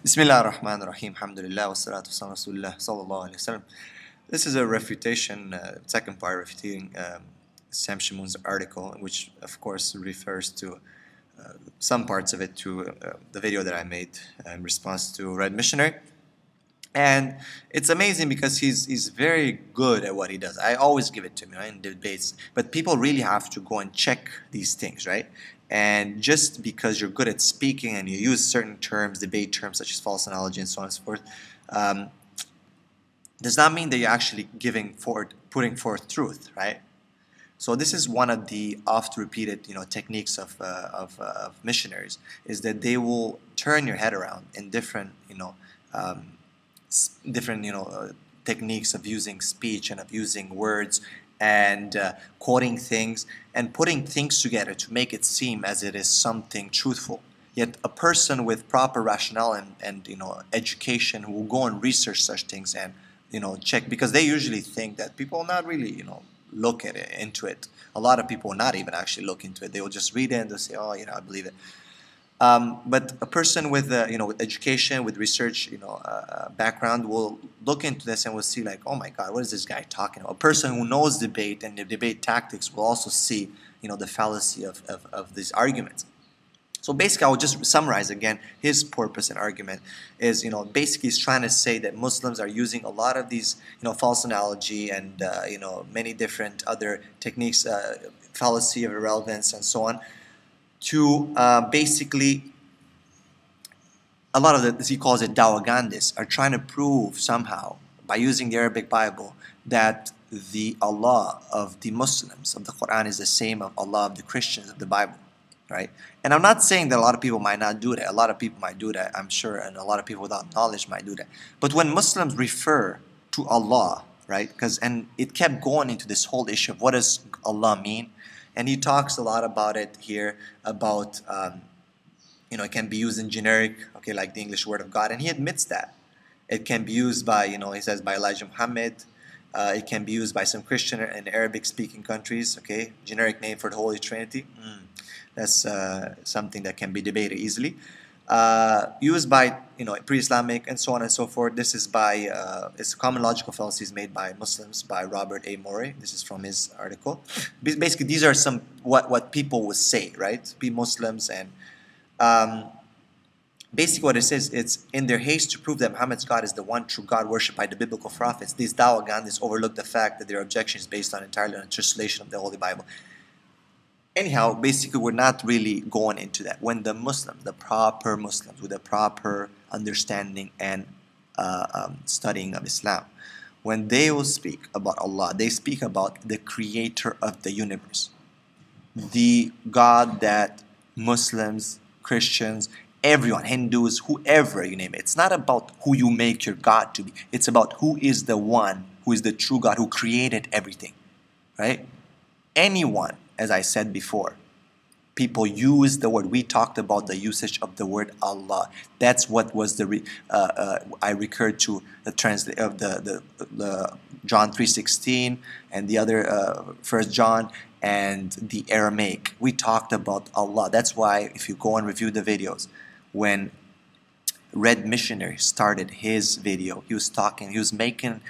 Bismillah ar-Rahman ar-Rahim, alhamdulillah, wa salatu wa rasulullah, sallallahu alayhi wa sallam. This is a refutation, second part refuting Sam Shamoun's article, which of course refers to some parts of it to the video that I made in response to Red Missionary. And it's amazing because he's very good at what he does. I always give it to him, right, in debates. But people really have to go and check these things, right? And just because you're good at speaking and you use certain terms, debate terms such as false analogy and so on and so forth, does not mean that you're actually putting forth truth, right? So this is one of the oft-repeated, techniques of missionaries, is that they will turn your head around in different, techniques of using speech and of using words and quoting things and putting things together to make it seem as it is something truthful. Yet a person with proper rationale and education will go and research such things and check, because they usually think that people will not really look at it, into it. A lot of people will not even actually look into it. They will just read it and they'll say, oh, I believe it. But a person with with education, with research background will look into this and will see like, oh my God, what is this guy talking about? A person who knows debate and the debate tactics will also see the fallacy of these arguments. So basically, I will just summarize again his purpose and argument is, basically he's trying to say that Muslims are using a lot of these, false analogy and, many different other techniques, fallacy of irrelevance and so on, to basically, a lot of the, as he calls it, Dawagandists, are trying to prove somehow, by using the Arabic Bible, that the Allah of the Muslims, of the Quran, is the same of Allah of the Christians of the Bible. Right? And I'm not saying that a lot of people might not do that. A lot of people might do that, I'm sure, and a lot of people without knowledge might do that. But when Muslims refer to Allah, right? And it kept going into this whole issue of what does Allah mean? And he talks a lot about it here, about, it can be used in generic, okay, like the English word of God. And he admits that. It can be used by, he says, by Elijah Muhammad. It can be used by some Christian and Arabic-speaking countries, okay? Generic name for the Holy Trinity. That's something that can be debated easily. Used by pre-Islamic and so on and so forth. This is by it's common logical fallacies made by Muslims by Robert A. Morey. This is from his article. Basically, these are some what people would say, right? Be Muslims and basically what it says, it's in their haste to prove that Muhammad's God is the one true God worshipped by the biblical prophets. These Dawagandis overlook the fact that their objection is based entirely on a translation of the Holy Bible. Anyhow, basically, we're not really going into that. When the Muslims, the proper Muslims, with a proper understanding and studying of Islam, when they will speak about Allah, they speak about the creator of the universe, the God that Muslims, Christians, everyone, Hindus, whoever you name it. It's not about who you make your God to be. It's about who is the one, who is the true God, who created everything, right? Anyone, as I said before, people use the word. We talked about the usage of the word Allah. That's what was the I recurred to the translate of the John 3:16 and the other 1 John and the Aramaic. We talked about Allah. That's why if you go and review the videos, when Red Missionary started his video, he was making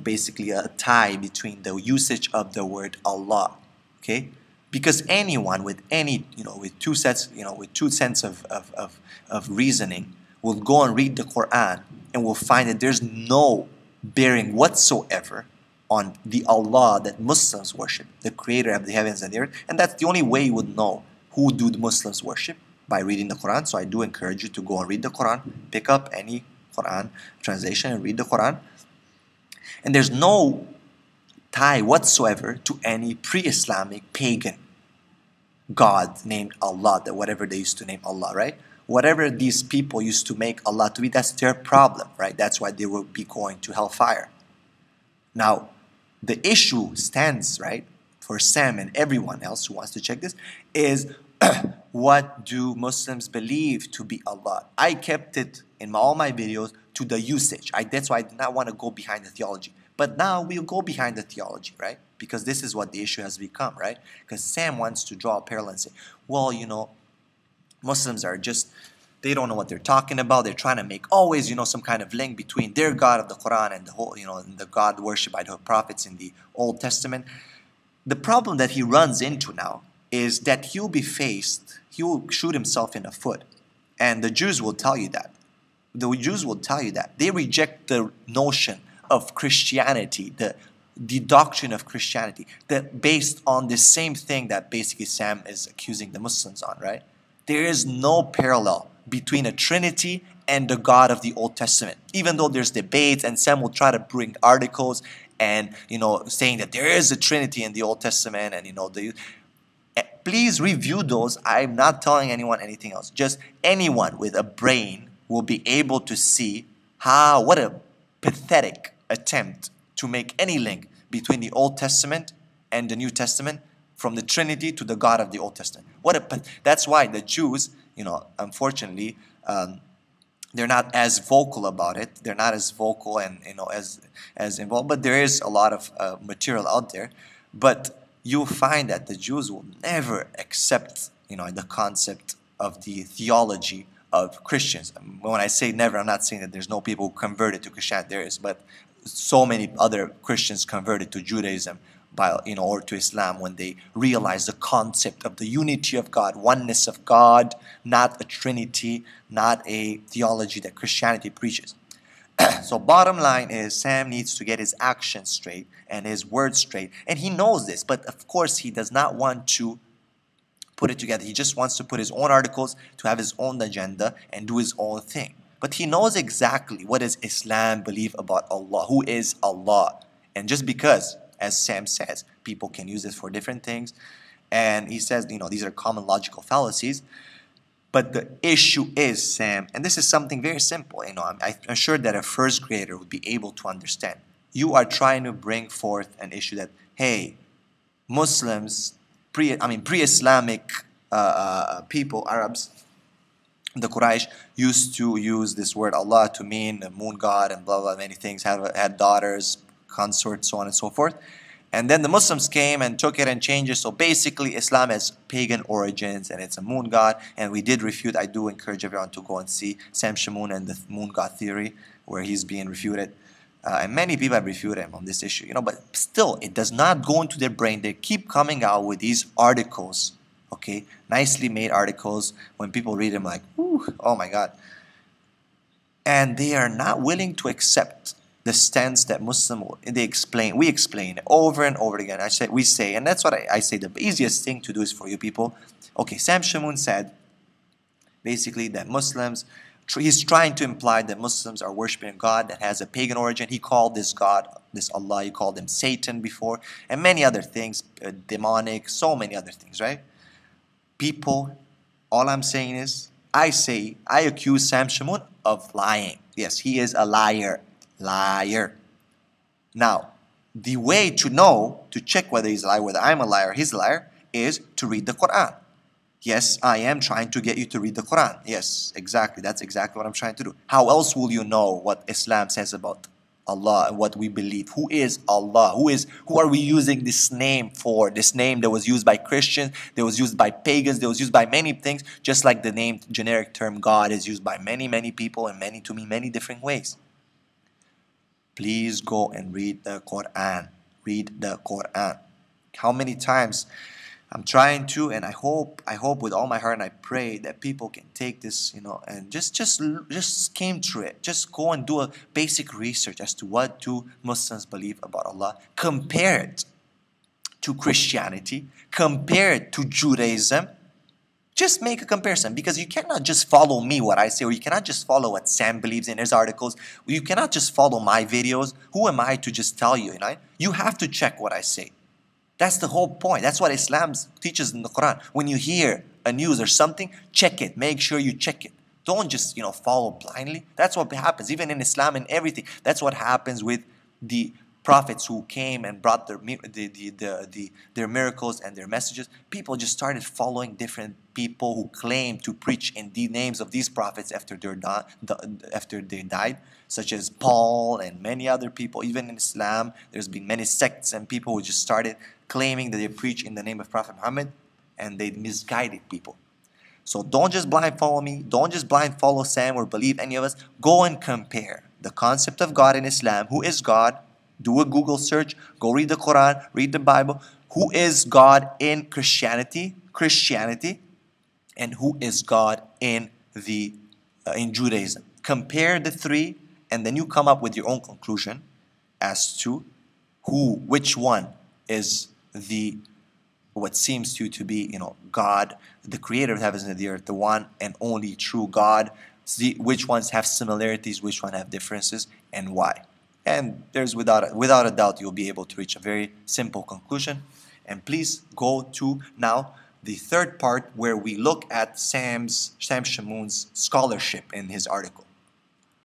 basically a tie between the usage of the word Allah, okay? Because anyone with with two cents of reasoning will go and read the Quran and will find that there's no bearing whatsoever on the Allah that Muslims worship, the creator of the heavens and the earth. And that's the only way you would know who do the Muslims worship, by reading the Quran. So I do encourage you to go and read the Quran, pick up any Quran translation and read the Quran. And there's no tie whatsoever to any pre-Islamic pagan God named Allah, that whatever they used to name Allah, right? Whatever these people used to make Allah to be, that's their problem, right? That's why they will be going to hellfire. Now, the issue stands, right, for Sam and everyone else who wants to check this, is what do Muslims believe to be Allah? I kept it in all my videos to the usage. That's why I did not want to go behind the theology. But now we'll go behind the theology, right? Because this is what the issue has become, right? Because Sam wants to draw a parallel and say, well, Muslims are just They don't know what they're talking about. They're trying to make always, some kind of link between their God of the Quran and the whole, and the God worshipped by the prophets in the Old Testament. The problem that he runs into now is that he'll shoot himself in the foot. And the Jews will tell you that. The Jews will tell you that. They reject the notion of Christianity, the doctrine of Christianity, that based on the same thing that basically Sam is accusing the Muslims on, right? There is no parallel between a Trinity and the God of the Old Testament. Even though there's debates and Sam will try to bring articles and, saying that there is a Trinity in the Old Testament and, please review those. I'm not telling anyone anything else. Just anyone with a brain will be able to see what a pathetic attempt to make any link between the Old Testament and the New Testament, from the Trinity to the God of the Old Testament. That's why the Jews, unfortunately, they're not as vocal about it. They're not as vocal and as involved. But there is a lot of material out there. But you'll find that the Jews will never accept, the concept of the theology of Christians. When I say never, I'm not saying that there's no people who converted to Christianity. There is, but so many other Christians converted to Judaism or to Islam when they realized the concept of the unity of God, oneness of God, not a Trinity, not a theology that Christianity preaches. So bottom line is, Sam needs to get his actions straight and his words straight. And he knows this, but of course he does not want to put it together. He just wants to put his own articles, to have his own agenda and do his own thing. But he knows exactly what does Islam believe about Allah. Who is Allah? And just because, as Sam says, people can use this for different things, and he says, these are common logical fallacies. But the issue is, Sam, and this is something very simple, I'm sure that a first grader would be able to understand. You are trying to bring forth an issue that, hey, Muslims, pre-Islamic people, Arabs, the Quraysh, used to use this word Allah to mean the moon god and blah, blah, many things, had daughters, consorts, so on and so forth. And then the Muslims came and took it and changed it. So basically, Islam has pagan origins and it's a moon god. And we did refute. I do encourage everyone to go and see Sam Shamoun and the moon god theory, where he's being refuted. And many people have refuted him on this issue. But still, it does not go into their brain. They keep coming out with these articles, okay, nicely made articles. When people read them, like, ooh, oh my God. And they are not willing to accept the stance that we explain over and over again. We say, and that's what I say, the easiest thing to do is for you people. Okay, Sam Shamoun said basically that he's trying to imply that Muslims are worshiping a God that has a pagan origin. He called this God, this Allah, he called him Satan before, and many other things, demonic, so many other things, right? People, all I'm saying is, I accuse Sam Shamoun of lying. Yes, he is a liar. Now, the way to check whether he's a liar, whether I'm a liar or he's a liar, is to read the Quran. Yes, I am trying to get you to read the Quran. Yes, exactly. That's exactly what I'm trying to do. How else will you know what Islam says about Allah and what we believe? Who is Allah? Who are we using this name for? This name that was used by Christians, that was used by pagans, that was used by many things, just like the name, generic term God is used by many, many people and many different ways. Please go and read the Quran. Read the Quran. How many times I'm trying to, and I hope with all my heart, and I pray that people can take this, and just skim through it. Just go and do a basic research as to what do Muslims believe about Allah. Compare it to Christianity. Compare it to Judaism. Just make a comparison, because you cannot just follow me, what I say, or you cannot just follow what Sam believes in his articles. You cannot just follow my videos. Who am I to just tell you, You have to check what I say. That's the whole point. That's what Islam teaches in the Quran. When you hear a news or something, check it. Make sure you check it. Don't just, follow blindly. That's what happens, even in Islam and everything. That's what happens with the prophets who came and brought their miracles and their messages. People just started following different people who claimed to preach in the names of these prophets after they died, such as Paul and many other people. Even in Islam, there's been many sects and people who just started claiming that they preach in the name of Prophet Muhammad, and they misguided people. So don't just blind follow me. Don't just blind follow Sam or believe any of us. Go and compare the concept of God in Islam. Who is God? Do a Google search. Go read the Quran. Read the Bible. Who is God in Christianity? And who is God in Judaism? Compare the three, and then you come up with your own conclusion as to which one is what seems to you to be, God, the creator of the heavens and the earth, the one and only true God. See which ones have similarities, which one have differences, and why. And there's without a doubt you'll be able to reach a very simple conclusion. And please go to now the third part, where we look at Sam Shamoun's scholarship in his article.